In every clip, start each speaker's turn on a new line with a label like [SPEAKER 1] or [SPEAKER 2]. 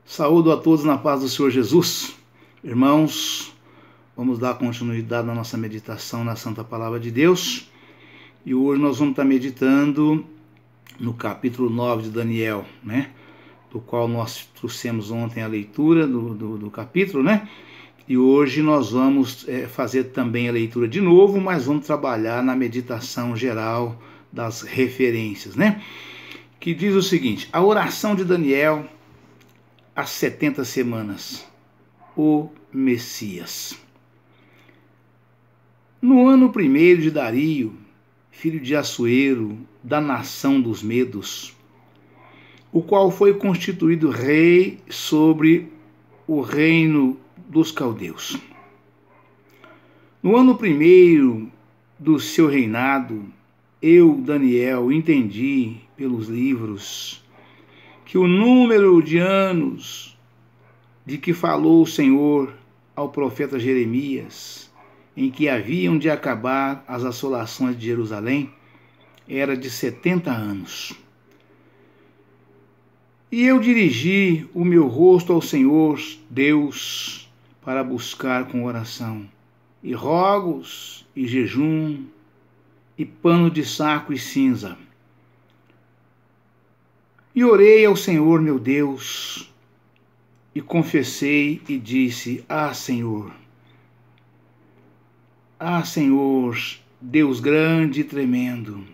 [SPEAKER 1] Saúdo a todos na paz do Senhor Jesus. Irmãos, vamos dar continuidade na nossa meditação na Santa Palavra de Deus. E hoje nós vamos estar meditando no capítulo 9 de Daniel, do qual nós trouxemos ontem a leitura do capítulo, E hoje nós vamos fazer também a leitura de novo, mas vamos trabalhar na meditação geral das referências, Que diz o seguinte: a oração de Daniel às 70 semanas, o Messias. No ano 1º de Dario, filho de Assuero, da nação dos Medos, o qual foi constituído rei sobre o reino dos caldeus. No ano 1º do seu reinado, eu, Daniel, entendi pelos livros que o número de anos de que falou o Senhor ao profeta Jeremias, em que haviam de acabar as assolações de Jerusalém, era de 70 anos. E eu dirigi o meu rosto ao Senhor Deus para buscar com oração, e rogos, e jejum, e pano de saco e cinza. E orei ao Senhor meu Deus, e confessei e disse: Senhor, Deus grande e tremendo,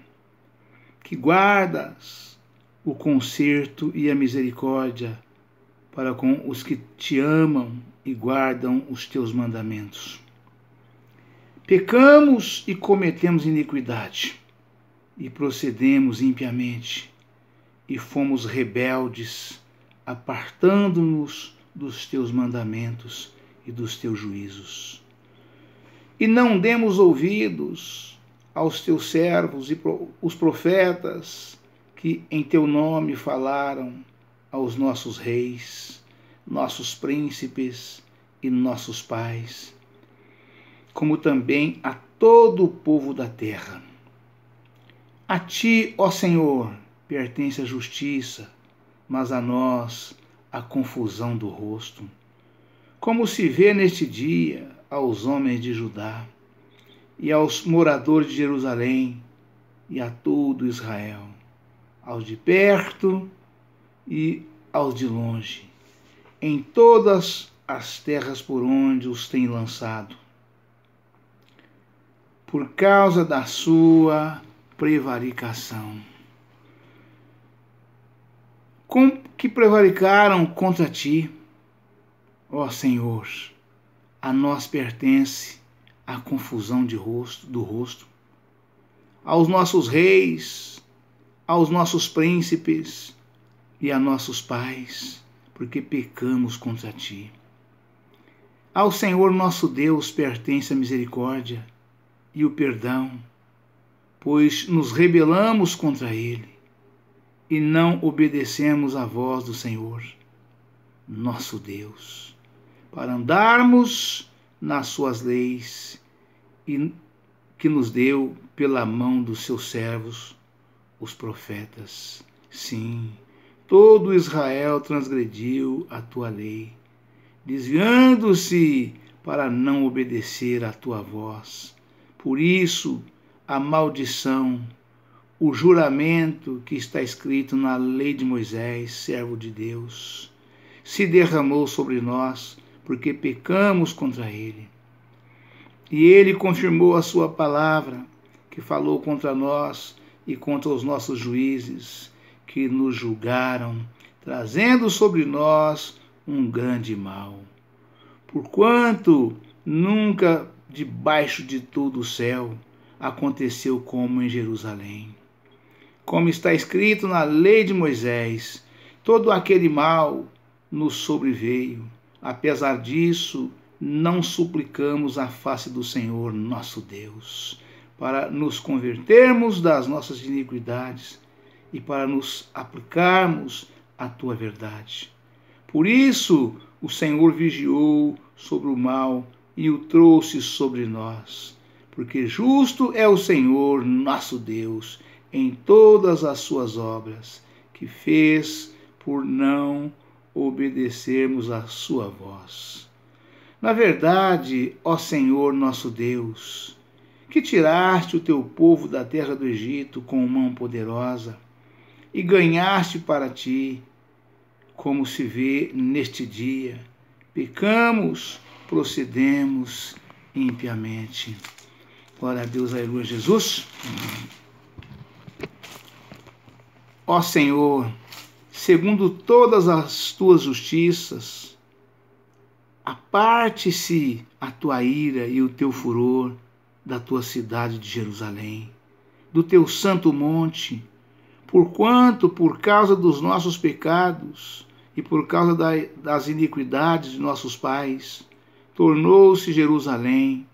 [SPEAKER 1] que guardas o conserto e a misericórdia para com os que te amam e guardam os teus mandamentos. Pecamos e cometemos iniquidade, e procedemos impiamente, e fomos rebeldes, apartando-nos dos teus mandamentos e dos teus juízos. E não demos ouvidos aos teus servos e os profetas que em teu nome falaram aos nossos reis, nossos príncipes e nossos pais, como também a todo o povo da terra. A ti, ó Senhor, pertence a justiça, mas a nós a confusão do rosto. Como se vê neste dia aos homens de Judá, e aos moradores de Jerusalém, e a todo Israel, aos de perto e aos de longe, em todas as terras por onde os tem lançado, por causa da sua prevaricação. Que prevaricaram contra ti, ó Senhor, a nós pertence a confusão do rosto, aos nossos reis, aos nossos príncipes e a nossos pais, porque pecamos contra ti. Ao Senhor nosso Deus pertence a misericórdia e o perdão, pois nos rebelamos contra ele e não obedecemos à voz do Senhor, nosso Deus, para andarmos nas suas leis e que nos deu pela mão dos seus servos, os profetas. Sim, todo Israel transgrediu a tua lei, desviando-se para não obedecer à tua voz. Por isso, a maldição, o juramento que está escrito na lei de Moisés, servo de Deus, se derramou sobre nós, porque pecamos contra ele. E ele confirmou a sua palavra, que falou contra nós e contra os nossos juízes, que nos julgaram, trazendo sobre nós um grande mal. Porquanto nunca debaixo de todo o céu aconteceu como em Jerusalém. Como está escrito na lei de Moisés, todo aquele mal nos sobreveio. Apesar disso, não suplicamos a face do Senhor nosso Deus, para nos convertermos das nossas iniquidades e para nos aplicarmos à tua verdade. Por isso, o Senhor vigiou sobre o mal e o trouxe sobre nós, porque justo é o Senhor nosso Deus em todas as suas obras, que fez por não obedecermos a sua voz. Na verdade, ó Senhor nosso Deus, que tiraste o teu povo da terra do Egito com mão poderosa e ganhaste para ti, como se vê neste dia, pecamos, procedemos impiamente. Glória a Deus, aleluia, Jesus. Ó Senhor, segundo todas as tuas justiças, aparte-se a tua ira e o teu furor da tua cidade de Jerusalém, do teu santo monte, porquanto, por causa dos nossos pecados e por causa das iniquidades de nossos pais, tornou-se Jerusalém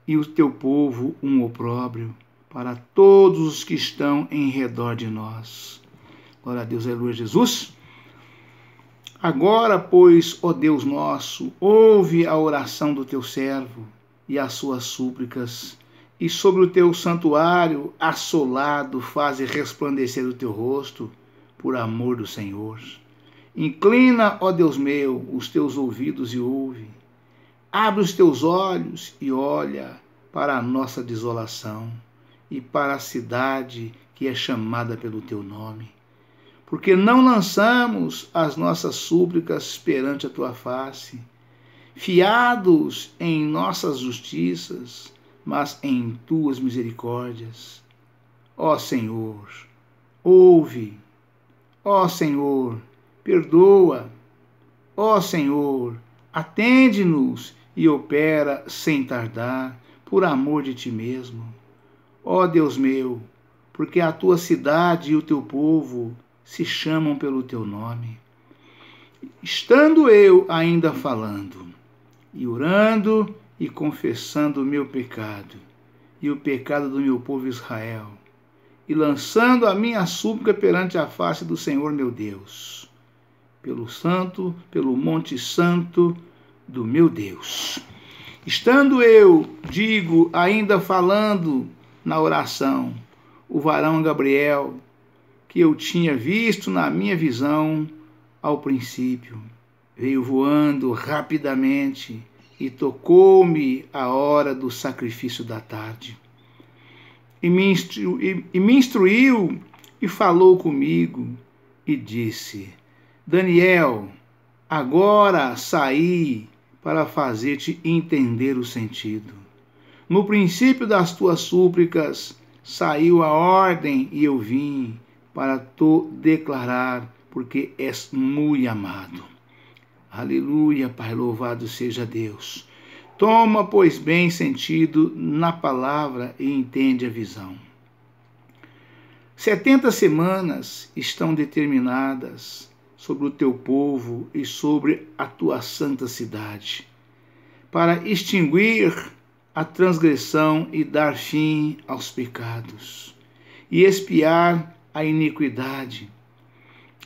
[SPEAKER 1] e o teu povo um opróbrio para todos os que estão em redor de nós. Glória a Deus, aleluia, Jesus. Agora, pois, ó Deus nosso, ouve a oração do teu servo e as suas súplicas, e sobre o teu santuário assolado faze resplandecer o teu rosto, por amor do Senhor. Inclina, ó Deus meu, os teus ouvidos e ouve. Abre os teus olhos e olha para a nossa desolação e para a cidade que é chamada pelo teu nome. Porque não lançamos as nossas súplicas perante a tua face, fiados em nossas justiças, mas em tuas misericórdias. Ó Senhor, ouve. Ó Senhor, perdoa. Ó Senhor, atende-nos e opera sem tardar, por amor de ti mesmo. Ó Deus meu, porque a tua cidade e o teu povo se chamam pelo teu nome. Estando eu ainda falando, e orando e confessando o meu pecado, e o pecado do meu povo Israel, e lançando a minha súplica perante a face do Senhor meu Deus, pelo monte santo do meu Deus. Estando eu, digo, ainda falando na oração, o varão Gabriel, que eu tinha visto na minha visão ao princípio, veio voando rapidamente e tocou-me a hora do sacrifício da tarde. E me instruiu e falou comigo e disse: Daniel, agora saí para fazer-te entender o sentido. No princípio das tuas súplicas saiu a ordem e eu vim para te declarar, porque és muito amado. Aleluia, Pai, louvado seja Deus. Toma, pois, bem sentido na palavra e entende a visão. 70 semanas estão determinadas sobre o teu povo e sobre a tua santa cidade, para extinguir a transgressão e dar fim aos pecados, e expiar a iniquidade,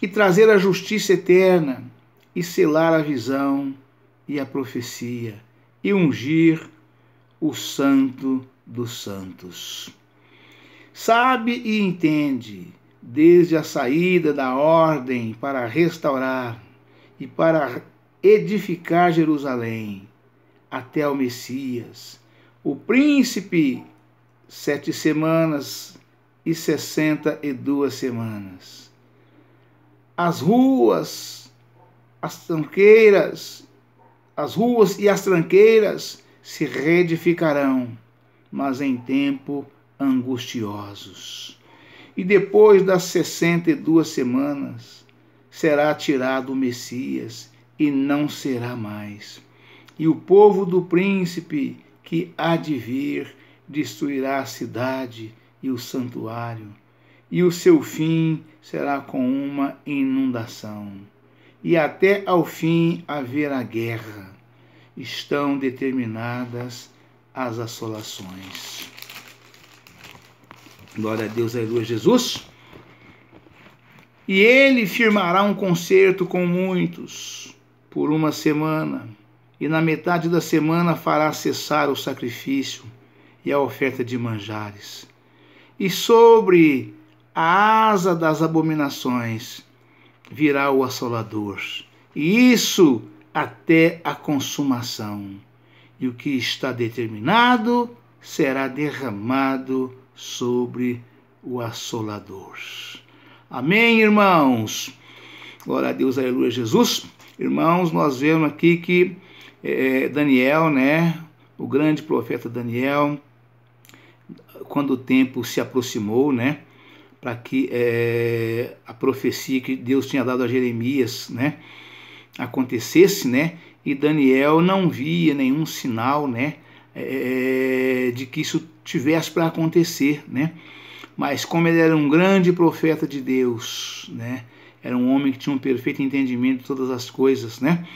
[SPEAKER 1] e trazer a justiça eterna, e selar a visão e a profecia, e ungir o santo dos santos. Sabe e entende, desde a saída da ordem para restaurar e para edificar Jerusalém, até o Messias, o príncipe, 7 semanas e 62 semanas. As ruas e as tranqueiras se reedificarão, mas em tempo angustiosos. E depois das 62 semanas será tirado o Messias e não será mais. E o povo do príncipe que há de vir destruirá a cidade e o santuário, e o seu fim será com uma inundação. E até ao fim haverá guerra. Estão determinadas as assolações. Glória a Deus, aleluia, Jesus. E ele firmará um concerto com muitos por 1 semana, e na metade da semana fará cessar o sacrifício e a oferta de manjares. E sobre a asa das abominações virá o assolador, e isso até a consumação. E o que está determinado será derramado sobre o assolador. Amém, irmãos? Glória a Deus, aleluia, Jesus. Irmãos, nós vemos aqui que Daniel, né, o grande profeta Daniel, quando o tempo se aproximou, né, para que a profecia que Deus tinha dado a Jeremias, né, acontecesse, né, e Daniel não via nenhum sinal, né, de que isso tivesse para acontecer, né, mas como ele era um grande profeta de Deus, né, era um homem que tinha um perfeito entendimento de todas as coisas, né,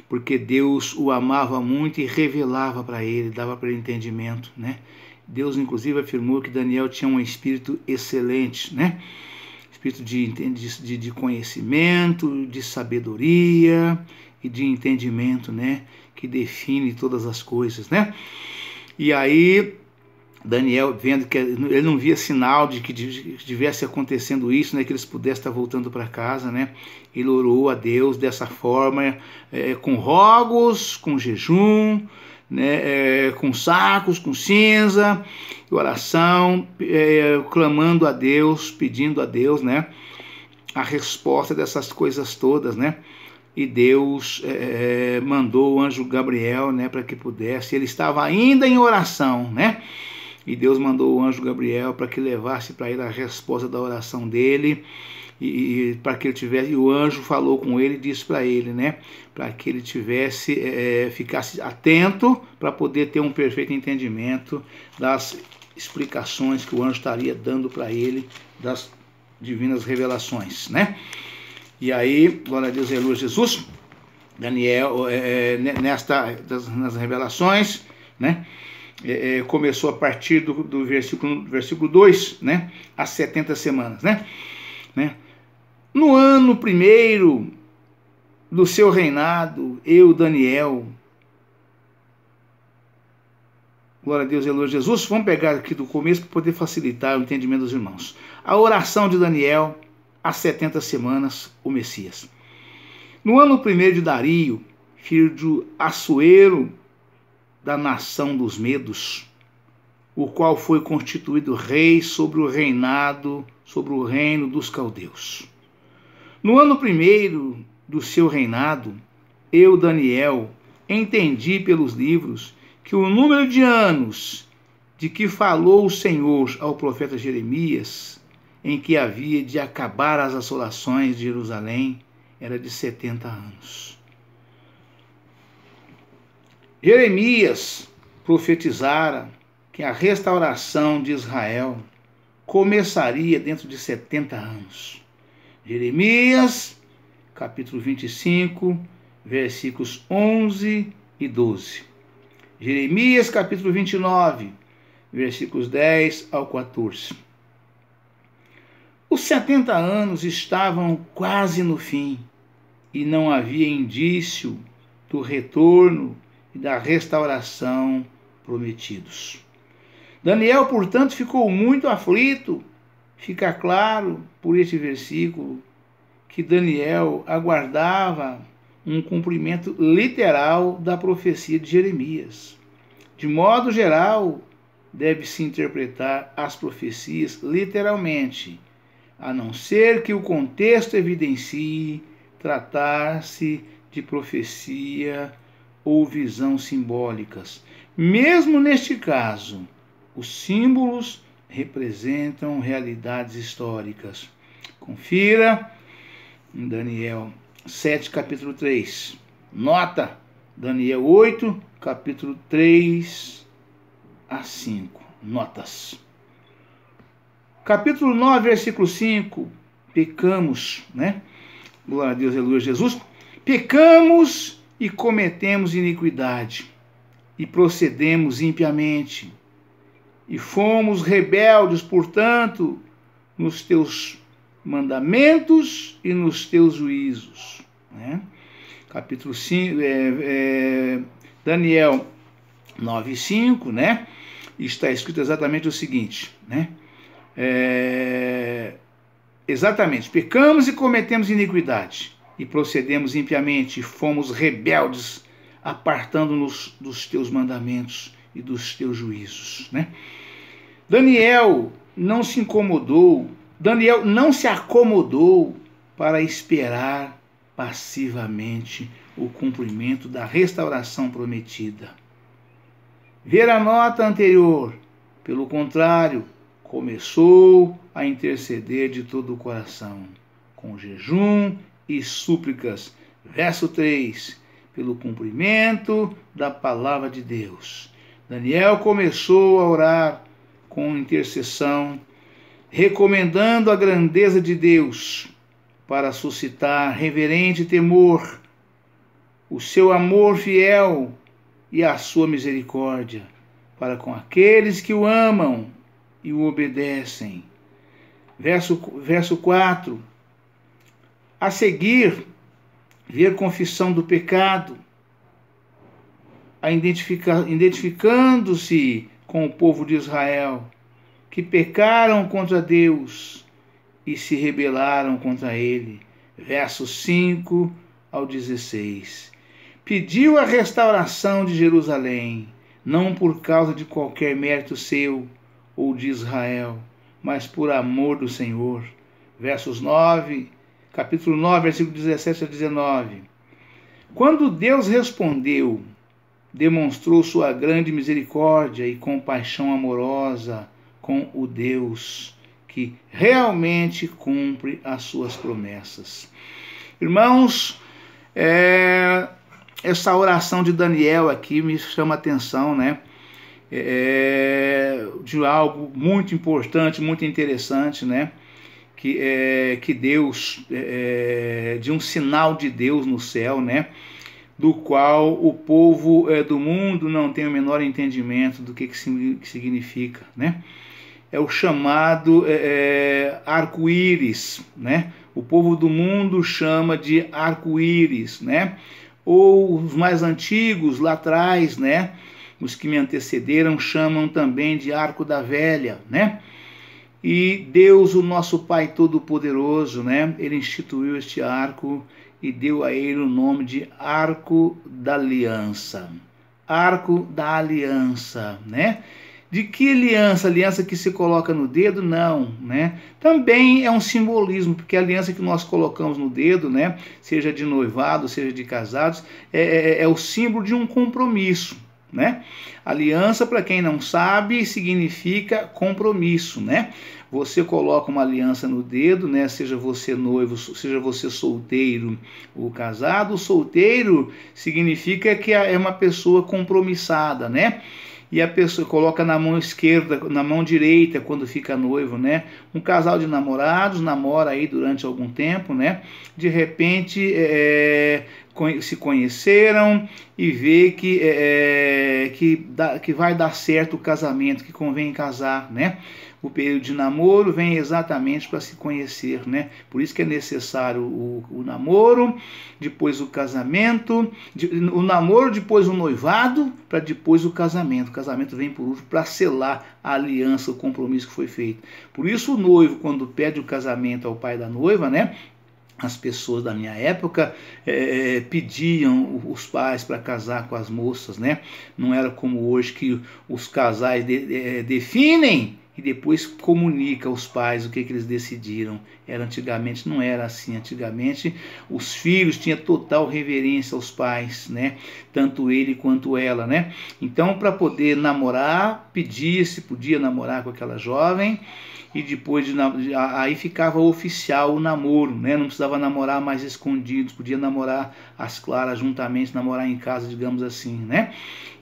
[SPEAKER 1] porque Deus o amava muito e revelava para ele, dava para ele entendimento, né. Deus, inclusive, afirmou que Daniel tinha um espírito excelente, né? Espírito de conhecimento, de sabedoria e de entendimento, né? Que define todas as coisas, né? E aí, Daniel, vendo que ele não via sinal de que estivesse acontecendo isso, né? Que eles pudessem estar voltando para casa, né? Ele orou a Deus dessa forma, com rogos, com jejum, né, com sacos, com cinza, oração, clamando a Deus, pedindo a Deus, né, a resposta dessas coisas todas, né, e Deus mandou o anjo Gabriel, né, para que pudesse, ele estava ainda em oração, né, e Deus mandou o anjo Gabriel para que levasse para ele a resposta da oração dele, e para que ele tivesse, e o anjo falou com ele e disse para ele, né, para que ele ficasse atento para poder ter um perfeito entendimento das explicações que o anjo estaria dando para ele das divinas revelações, né? E aí, glória a Deus, aleluia, Jesus, Daniel, nas revelações, né, começou a partir do versículo 2, né, as 70 semanas, né? No ano primeiro do seu reinado, eu, Daniel, glória a Deus, aleluia, Jesus, vamos pegar aqui do começo para poder facilitar o entendimento dos irmãos. A oração de Daniel, às 70 semanas, o Messias. No ano primeiro de Dario, filho de Assuero, da nação dos Medos, o qual foi constituído rei sobre o reino dos caldeus. No ano primeiro do seu reinado, eu, Daniel, entendi pelos livros que o número de anos de que falou o Senhor ao profeta Jeremias, em que havia de acabar as assolações de Jerusalém, era de 70 anos. Jeremias profetizara que a restauração de Israel começaria dentro de 70 anos. Jeremias, capítulo 25, versículos 11 e 12. Jeremias, capítulo 29, versículos 10 ao 14. Os 70 anos estavam quase no fim e não havia indício do retorno e da restauração prometidos. Daniel, portanto, ficou muito aflito. Fica claro por este versículo que Daniel aguardava um cumprimento literal da profecia de Jeremias. De modo geral, deve-se interpretar as profecias literalmente, a não ser que o contexto evidencie tratar-se de profecia ou visão simbólicas. Mesmo neste caso, os símbolos representam realidades históricas. Confira em Daniel 7, capítulo 3. Nota, Daniel 8, capítulo 3 a 5. Notas. Capítulo 9, versículo 5. Pecamos, né? Glória a Deus, aleluia, Jesus. Pecamos e cometemos iniquidade, e procedemos impiamente, e fomos rebeldes, portanto, nos teus mandamentos e nos teus juízos. Né? Capítulo 5, Daniel 9:5, né? Está escrito exatamente o seguinte, né? Exatamente, pecamos e cometemos iniquidade, e procedemos impiamente, e fomos rebeldes, apartando-nos dos teus mandamentos e dos teus juízos, né? Daniel não se acomodou para esperar passivamente o cumprimento da restauração prometida. Ver a nota anterior, pelo contrário, começou a interceder de todo o coração, com jejum e súplicas. Verso 3, pelo cumprimento da palavra de Deus. Daniel começou a orar com intercessão, recomendando a grandeza de Deus para suscitar reverente temor, o seu amor fiel e a sua misericórdia para com aqueles que o amam e o obedecem. Verso 4. A seguir, ver confissão do pecado, identificando-se com o povo de Israel, que pecaram contra Deus e se rebelaram contra ele. Versos 5 ao 16. Pediu a restauração de Jerusalém, não por causa de qualquer mérito seu ou de Israel, mas por amor do Senhor. Capítulo 9, versículo 17 a 19. Quando Deus respondeu, demonstrou sua grande misericórdia e compaixão amorosa com o Deus que realmente cumpre as suas promessas. Irmãos, essa oração de Daniel aqui me chama a atenção, né? De algo muito importante, muito interessante, né? Que Deus, de um sinal de Deus no céu, né? Do qual o povo do mundo não tem o menor entendimento do que significa, né? É o chamado arco-íris, né? O povo do mundo chama de arco-íris, né? Ou os mais antigos, lá atrás, né? Os que me antecederam chamam também de arco da velha, né? E Deus, o nosso Pai Todo-Poderoso, né? Ele instituiu este arco e deu a ele o nome de Arco da Aliança. Arco da Aliança, né? De que aliança? Aliança que se coloca no dedo? Não, né? Também é um simbolismo, porque a aliança que nós colocamos no dedo, né? Seja de noivado, seja de casados, é o símbolo de um compromisso, né? Aliança, para quem não sabe, significa compromisso, né? Você coloca uma aliança no dedo, né? Seja você noivo, seja você solteiro ou casado. Solteiro significa que é uma pessoa compromissada, né? E a pessoa coloca na mão esquerda, na mão direita, quando fica noivo, né? Um casal de namorados namora aí durante algum tempo, né? De repente se conheceram e vê que vai dar certo o casamento, que convém casar, né? O período de namoro vem exatamente para se conhecer, né? Por isso que é necessário o namoro, depois o casamento, o namoro, depois o noivado, para depois o casamento. O casamento vem por último para selar a aliança, o compromisso que foi feito. Por isso o noivo, quando pede o casamento ao pai da noiva, né? As pessoas da minha época pediam os pais para casar com as moças, né? Não era como hoje que os casais definem e depois comunica aos pais o que eles decidiram. Antigamente não era assim. Antigamente os filhos tinham total reverência aos pais, né? Tanto ele quanto ela, né? Então, para poder namorar, pedia se podia namorar com aquela jovem, e depois aí ficava oficial o namoro, né? Não precisava namorar mais escondidos, podia namorar às claras juntamente, namorar em casa, digamos assim, né?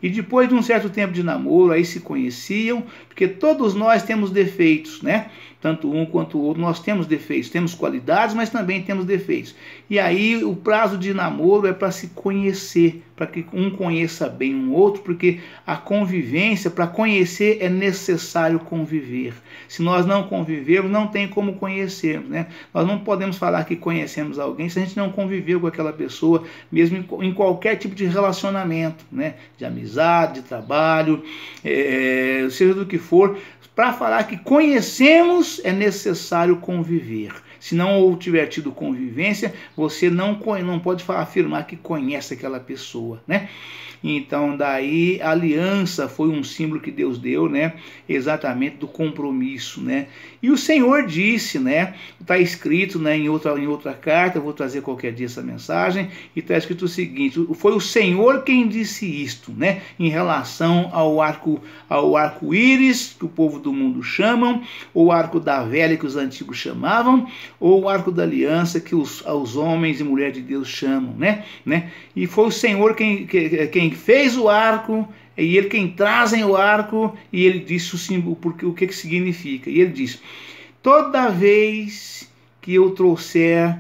[SPEAKER 1] E depois de um certo tempo de namoro, aí se conheciam, porque todos nós temos defeitos, né? Tanto um quanto o outro, nós temos defeitos, temos qualidades, mas também temos defeitos. E aí o prazo de namoro é para se conhecer, para que um conheça bem um outro, porque a convivência, para conhecer é necessário conviver. Se nós não convivermos, não tem como conhecermos, né? Nós não podemos falar que conhecemos alguém se a gente não conviveu com aquela pessoa, mesmo em qualquer tipo de relacionamento, né? De amizade, de trabalho, seja do que for. Para falar que conhecemos, é necessário conviver. Se não tiver tido convivência, você não pode afirmar que conhece aquela pessoa, né? Então, daí, a aliança foi um símbolo que Deus deu, né? Exatamente do compromisso, né? E o Senhor disse, né? Está escrito, né, em outra carta, eu vou trazer qualquer dia essa mensagem, e está escrito o seguinte: foi o Senhor quem disse isto, né? Em relação ao arco-íris, que o povo do mundo chamam, ou o arco da velha, que os antigos chamavam, ou o arco da aliança, que os homens e mulheres de Deus chamam, né? E foi o Senhor quem fez o arco, e ele quem trazem o arco, e ele disse o símbolo, porque o que significa. E ele diz: toda vez que eu trouxer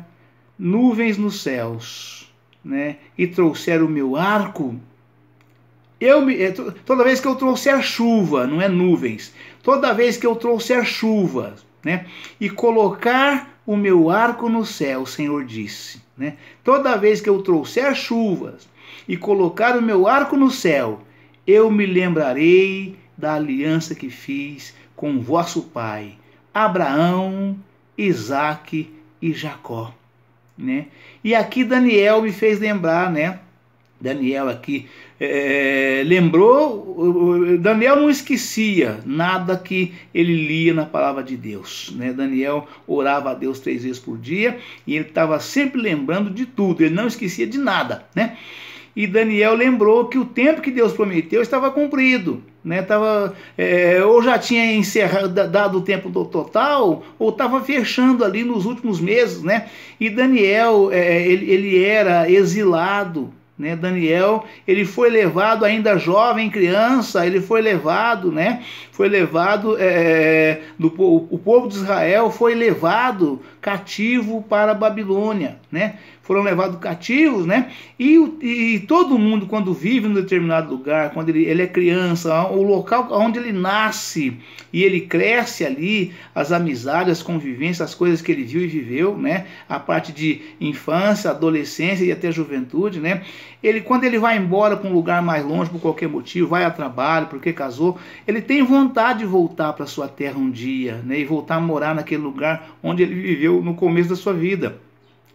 [SPEAKER 1] nuvens nos céus, né, e trouxer o meu arco, toda vez que eu trouxer chuva, não é nuvens, toda vez que eu trouxer chuva, né, e colocar o meu arco no céu, o Senhor disse, né, toda vez que eu trouxer chuvas e colocar o meu arco no céu, eu me lembrarei da aliança que fiz com vosso pai, Abraão, Isaque e Jacó, né? E aqui Daniel me fez lembrar, né? Daniel aqui lembrou, Daniel não esquecia nada que ele lia na palavra de Deus, né? Daniel orava a Deus 3 vezes por dia e ele estava sempre lembrando de tudo, ele não esquecia de nada, né? E Daniel lembrou que o tempo que Deus prometeu estava cumprido, né? Ou já tinha encerrado, dado o tempo total, ou estava fechando ali nos últimos meses, né? E Daniel, ele era exilado, né? Daniel, ele foi levado ainda jovem, criança, ele foi levado, né? Foi levado, o povo de Israel foi levado cativo para a Babilônia, né? Foram levados cativos, né? E todo mundo, quando vive em um determinado lugar, quando ele é criança, o local onde ele nasce e ele cresce ali, as amizades, as convivências, as coisas que ele viu e viveu, né? A parte de infância, adolescência e até juventude, né? Quando ele vai embora para um lugar mais longe por qualquer motivo, vai a trabalho, porque casou, ele tem vontade de voltar para sua terra um dia, né? E voltar a morar naquele lugar onde ele viveu no começo da sua vida.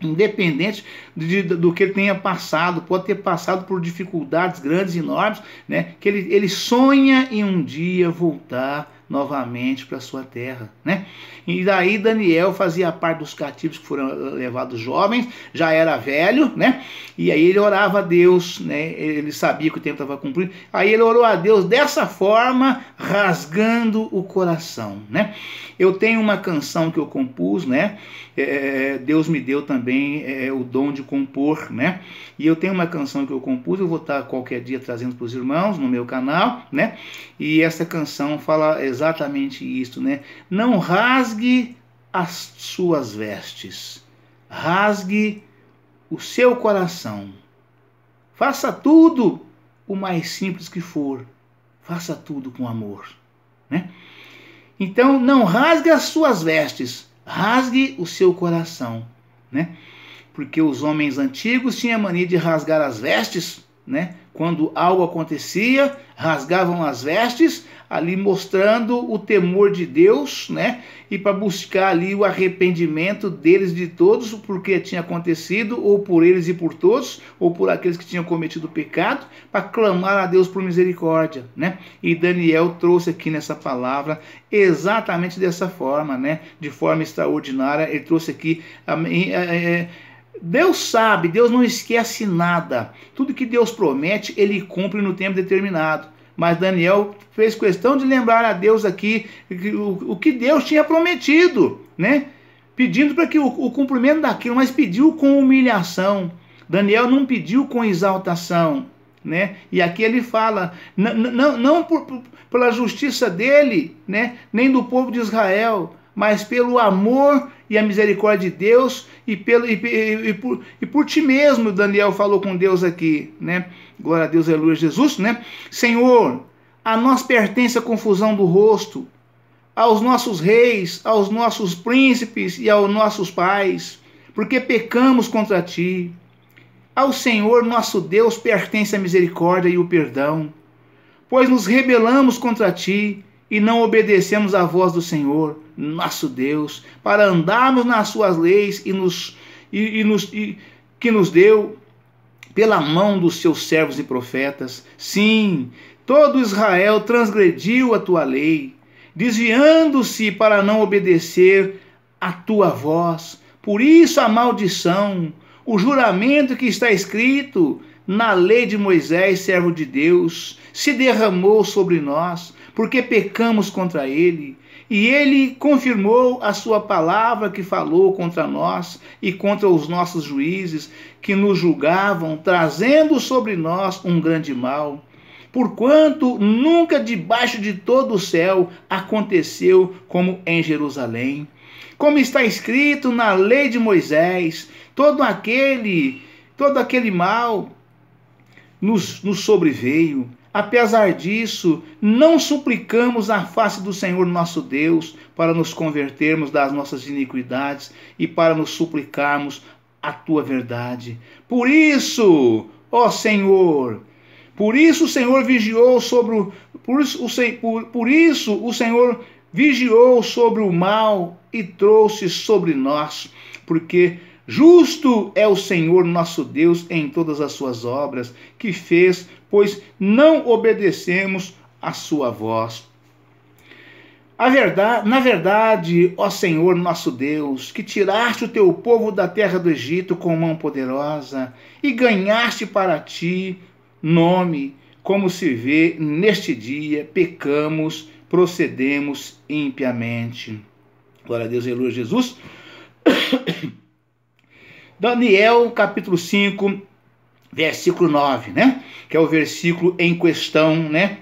[SPEAKER 1] Independente do que ele tenha passado, pode ter passado por dificuldades grandes, enormes, né? Que ele sonha em um dia voltar novamente para sua terra, né? E daí Daniel fazia parte dos cativos que foram levados jovens, já era velho, né? E aí ele orava a Deus, né? Ele sabia que o tempo estava cumprido. Aí ele orou a Deus dessa forma, rasgando o coração, né? Eu tenho uma canção que eu compus, né? Deus me deu também o dom de compor, né? E eu tenho uma canção que eu compus, eu vou estar qualquer dia trazendo para os irmãos no meu canal, né? E essa canção fala exatamente isso, né? Não rasgue as suas vestes, rasgue o seu coração. Faça tudo o mais simples que for, faça tudo com amor, né? Então, não rasgue as suas vestes, rasgue o seu coração, né? Porque os homens antigos tinham a mania de rasgar as vestes, né? Quando algo acontecia, rasgavam as vestes, ali mostrando o temor de Deus, né? E para buscar ali o arrependimento deles de todos, porque tinha acontecido, ou por eles e por todos, ou por aqueles que tinham cometido o pecado, para clamar a Deus por misericórdia, né? E Daniel trouxe aqui nessa palavra exatamente dessa forma, né? De forma extraordinária, ele trouxe aqui Deus sabe, Deus não esquece nada. Tudo que Deus promete, ele cumpre no tempo determinado. Mas Daniel fez questão de lembrar a Deus aqui o que Deus tinha prometido, né? Pedindo para que o cumprimento daquilo, mas pediu com humilhação. Daniel não pediu com exaltação, né? E aqui ele fala, não pela justiça dele, né? Nem do povo de Israel, mas pelo amor e a misericórdia de Deus e por ti mesmo. Daniel falou com Deus aqui, né? Glória a Deus, aleluia, Jesus, né? Senhor, a nós pertence a confusão do rosto, aos nossos reis, aos nossos príncipes e aos nossos pais, porque pecamos contra ti. Ao Senhor nosso Deus pertence a misericórdia e o perdão, pois nos rebelamos contra ti e não obedecemos à voz do Senhor, nosso Deus, para andarmos nas suas leis que nos deu pela mão dos seus servos e profetas. Sim, todo Israel transgrediu a tua lei, desviando-se para não obedecer à tua voz. Por isso a maldição, o juramento que está escrito na lei de Moisés, servo de Deus, se derramou sobre nós, porque pecamos contra ele. E ele confirmou a sua palavra que falou contra nós e contra os nossos juízes que nos julgavam, trazendo sobre nós um grande mal. Porquanto nunca debaixo de todo o céu aconteceu como em Jerusalém. Como está escrito na lei de Moisés, todo aquele mal nos sobreveio. Apesar disso, não suplicamos a face do Senhor nosso Deus para nos convertermos das nossas iniquidades e para nos suplicarmos a tua verdade. Por isso, ó Senhor, o Senhor vigiou sobre o mal e trouxe sobre nós, porque justo é o Senhor nosso Deus em todas as suas obras que fez, pois não obedecemos a sua voz. Na verdade, ó Senhor nosso Deus, que tiraste o teu povo da terra do Egito com mão poderosa e ganhaste para ti nome, como se vê neste dia, pecamos, procedemos impiamente. Glória a Deus, aleluia, Jesus. Daniel, capítulo 5, versículo 9, né? Que é o versículo em questão, né?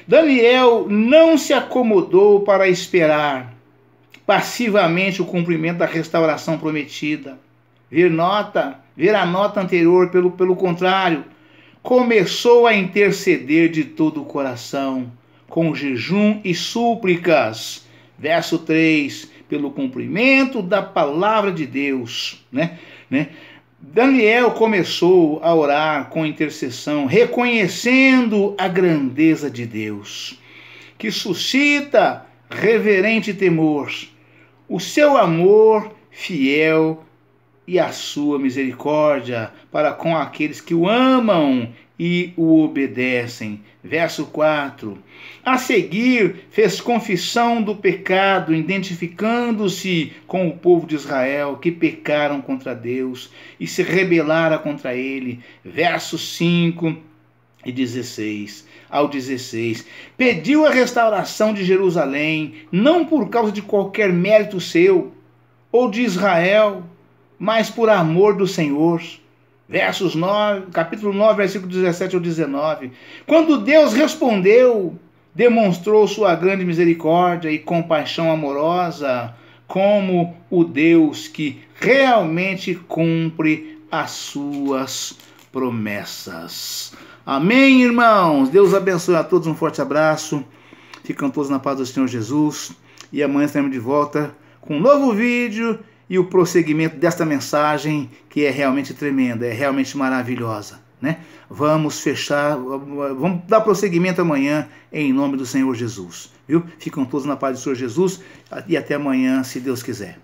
[SPEAKER 1] Daniel não se acomodou para esperar passivamente o cumprimento da restauração prometida. Ver a nota anterior, pelo contrário, começou a interceder de todo o coração, com jejum e súplicas. Verso 3, pelo cumprimento da palavra de Deus, né? Daniel começou a orar com intercessão, reconhecendo a grandeza de Deus, que suscita reverente temor, o seu amor fiel e a sua misericórdia para com aqueles que o amam e o obedecem. Verso 4. A seguir, fez confissão do pecado, identificando-se com o povo de Israel, que pecaram contra Deus e se rebelaram contra ele. Versos 5 e 16 ao 16. Pediu a restauração de Jerusalém, não por causa de qualquer mérito seu ou de Israel, mas por amor do Senhor. Versos 9, capítulo 9, versículo 17 ao 19. Quando Deus respondeu, demonstrou sua grande misericórdia e compaixão amorosa, como o Deus que realmente cumpre as suas promessas. Amém, irmãos? Deus abençoe a todos, um forte abraço. Ficam todos na paz do Senhor Jesus. E amanhã estaremos de volta com um novo vídeo e o prosseguimento desta mensagem, que é realmente tremenda, é realmente maravilhosa, né? Vamos dar prosseguimento amanhã, em nome do Senhor Jesus, viu? Ficam todos na paz do Senhor Jesus, e até amanhã, se Deus quiser.